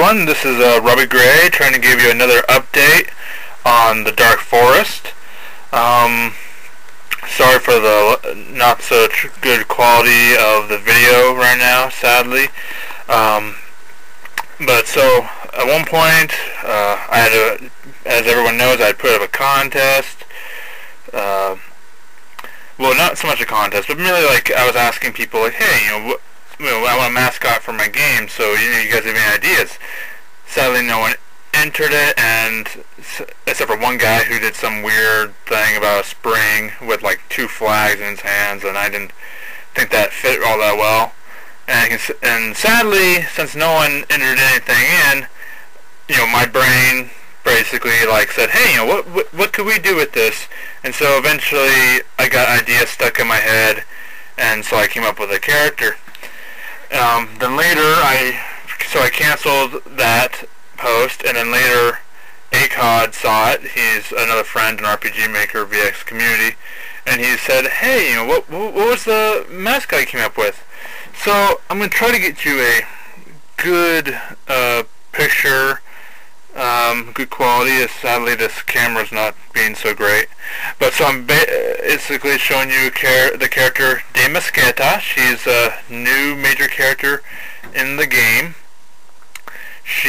everyone, this is Robbie Gray trying to give you another update on the Dark Forest. Sorry for the not so good quality of the video right now, sadly. But so, at one point, I had as everyone knows, I had put up a contest. Well, not so much a contest, but merely like I was asking people, like, hey, I want a mascot for my game, so you guys have any ideas? Sadly, no one entered it, and except for one guy who did some weird thing about a spring with like 2 flags in his hands, and I didn't think that fit all that well. And sadly, since no one entered anything in, my brain basically like said, hey, what could we do with this? And so eventually I got ideas stuck in my head, and so I came up with a character. Then later I canceled that post, and then later ACOD saw it. He's another friend, an RPG Maker VX community, and he said, hey, what was the mascot you came up with? So I'm going to try to get you a good picture, good quality. Sadly, this camera's not being so great. But so I'm basically showing you the character Demascotte. She's a new major character in the game. She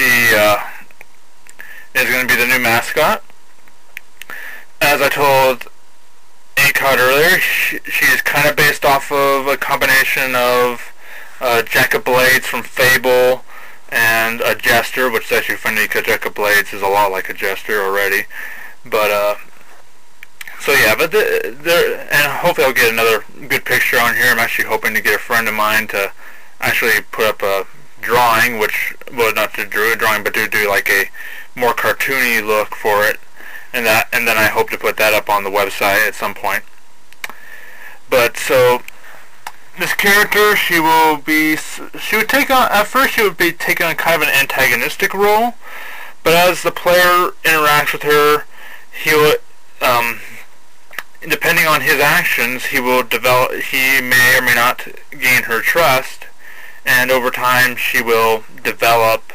is going to be the new mascot. As I told ACOD earlier, she is kind of based off of a combination of Jack of Blades from Fable and a Jester, which is actually funny because Jack of Blades is a lot like a Jester already. But so yeah, but and hopefully I'll get another good picture on here. I'm actually hoping to get a friend of mine to actually put up a drawing, which, well, not to draw a drawing, but to do like a more cartoony look for it, and then I hope to put that up on the website at some point. But so this character, she would take on, at first she would be taking on kind of an antagonistic role, but as the player interacts with her, he will, depending on his actions, he may or may not gain her trust, and over time she will develop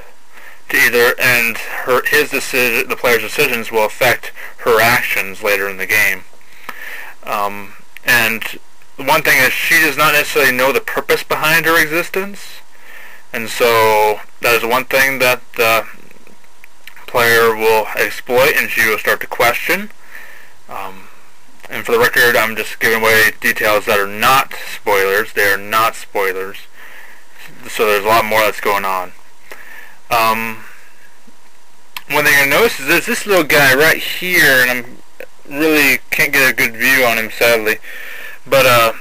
to either, and the player's decisions will affect her actions later in the game. And one thing is, she does not necessarily know the purpose behind her existence, and so that is one thing that the player will exploit, and she will start to question. And for the record, I'm just giving away details that are not spoilers. They are not spoilers. So there's a lot more that's going on. One thing I noticed is there's this little guy right here, and I really can't get a good view on him, sadly. But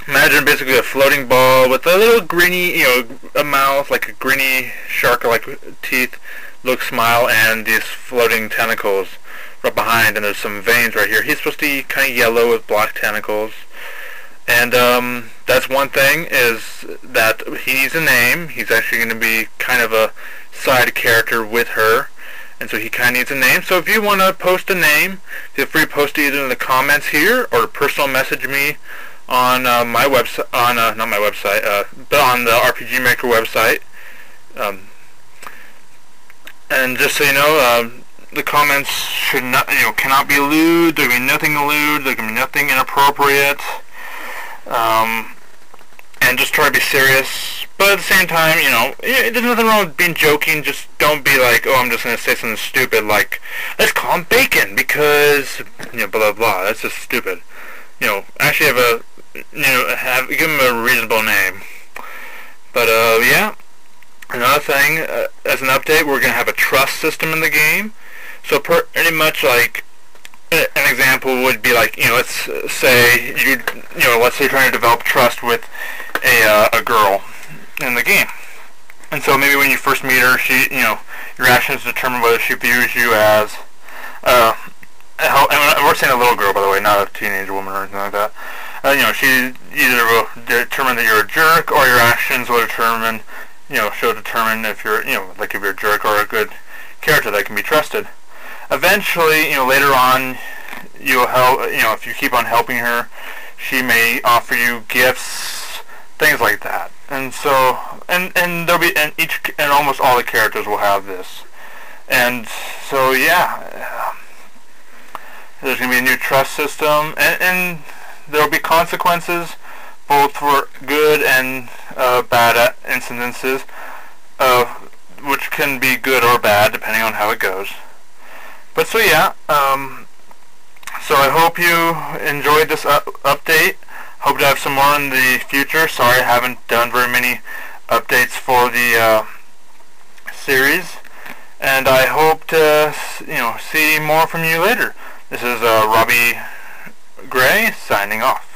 imagine basically a floating ball with a little greeny, a mouth, like a greeny shark-like teeth, look, smile, and these floating tentacles right behind, and there's some veins right here. He's supposed to be kind of yellow with black tentacles. And that's one thing, is that he needs a name. He's actually going to be kind of a side character with her, and so he kind of needs a name. So if you want to post a name, feel free to post it either in the comments here or personal message me on my website, not my website, but on the RPG Maker website. And just so you know, the comments should not, cannot be lewd. There can be nothing lewd. There can be nothing inappropriate. And just try to be serious, but at the same time, there's nothing wrong with being joking. Just don't be like, oh, I'm just going to say something stupid like, let's call him Bacon because, blah, blah, blah. That's just stupid. Actually give him a reasonable name. But, yeah, another thing, as an update, we're going to have a trust system in the game. So pretty much like, an example would be like, let's say let's say you're trying to develop trust with a girl in the game, and so maybe when you first meet her, your actions determine whether she views you as and we're saying a little girl, by the way, not a teenage woman or anything like that. She either will determine that you're a jerk, or your actions will determine, she'll determine if you're, like if you're a jerk or a good character that can be trusted. Eventually, later on, you'll help, if you keep on helping her, she may offer you gifts, things like that. And so, and there'll be and almost all the characters will have this. And so yeah, there's gonna be a new trust system, and there'll be consequences, both for good and bad incidences, which can be good or bad depending on how it goes. But so yeah, so I hope you enjoyed this update. Hope to have some more in the future. Sorry I haven't done very many updates for the series, and I hope to see more from you later. This is Robbie Gray signing off.